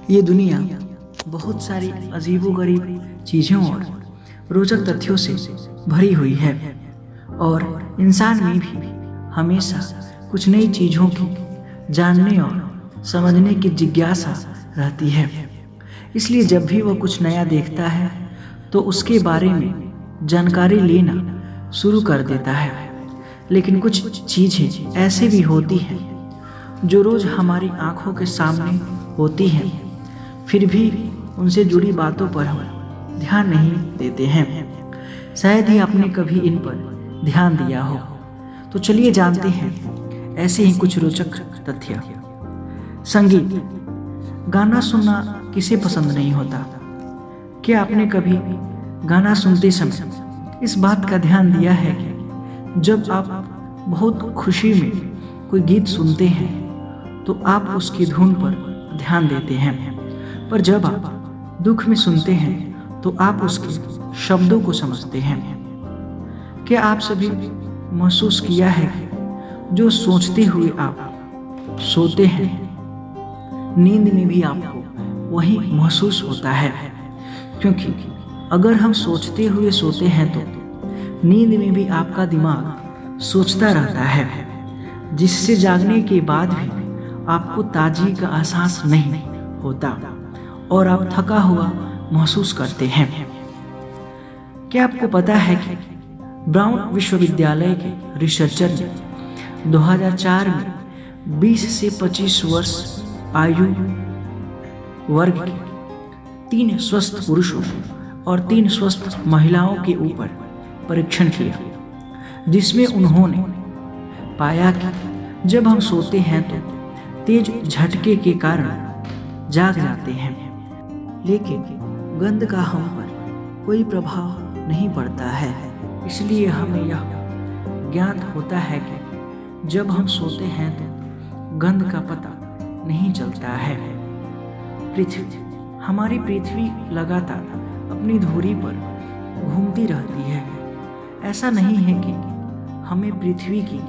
ये दुनिया बहुत सारी अजीबोगरीब चीज़ों और रोचक तथ्यों से भरी हुई है और इंसान में भी हमेशा कुछ नई चीज़ों की जानने और समझने की जिज्ञासा रहती है। इसलिए जब भी वह कुछ नया देखता है तो उसके बारे में जानकारी लेना शुरू कर देता है। लेकिन कुछ चीज़ें ऐसी भी होती हैं जो रोज़ हमारी आंखों के सामने होती हैं, फिर भी उनसे जुड़ी बातों पर हम ध्यान नहीं देते हैं। शायद ही आपने कभी इन पर ध्यान दिया हो। तो चलिए जानते हैं ऐसे ही कुछ रोचक तथ्य। संगीत। गाना सुनना किसे पसंद नहीं होता? क्या आपने कभी गाना सुनते समय इस बात का ध्यान दिया है कि जब आप बहुत खुशी में कोई गीत सुनते हैं तो आप उसकी धुन पर ध्यान देते हैं, पर जब आप दुख में सुनते हैं तो आप उसके शब्दों को समझते हैं? क्या आप सभी महसूस किया है कि जो सोचते हुए आप सोते हैं, नींद में भी आपको वही महसूस होता है? क्योंकि अगर हम सोचते हुए सोते हैं तो नींद में भी आपका दिमाग सोचता रहता है, जिससे जागने के बाद भी आपको ताजगी का एहसास नहीं होता और आप थका हुआ महसूस करते हैं। क्या आपको पता है कि ब्राउन विश्वविद्यालय के रिसर्चर ने 2004 में 20 से 25 वर्ष आयु वर्ग के 3 स्वस्थ पुरुषों और 3 स्वस्थ महिलाओं के ऊपर परीक्षण किया, जिसमें उन्होंने पाया कि जब हम सोते हैं तो तेज झटके के कारण जाग जाते हैं, लेकिन गंध का हम पर कोई प्रभाव नहीं पड़ता है। इसलिए हमें यह ज्ञात होता है कि जब हम सोते हैं तो गंध का पता नहीं चलता है। पृथ्वी। हमारी पृथ्वी लगातार अपनी धुरी पर घूमती रहती है। ऐसा नहीं है कि हमें पृथ्वी की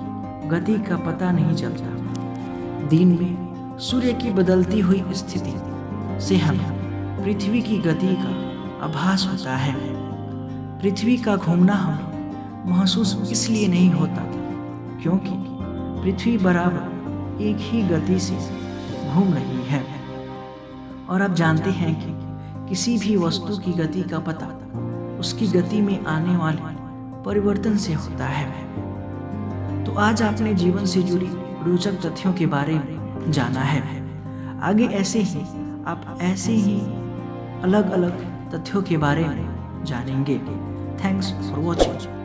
गति का पता नहीं चलता। दिन में सूर्य की बदलती हुई स्थिति से हमें पृथ्वी की गति का आभास होता है। पृथ्वी का घूमना हमें महसूस इसलिए नहीं होता क्योंकि पृथ्वी बराबर एक ही गति से घूम रही है। और आप जानते हैं कि किसी भी वस्तु की गति का पता उसकी गति में आने वाले परिवर्तन से होता है। तो आज आपने जीवन से जुड़ी रोचक तथ्यों के बारे में जाना है। आगे ऐसे ही आप ऐसे ही अलग अलग तथ्यों के बारे में जानेंगे। Thanks for watching.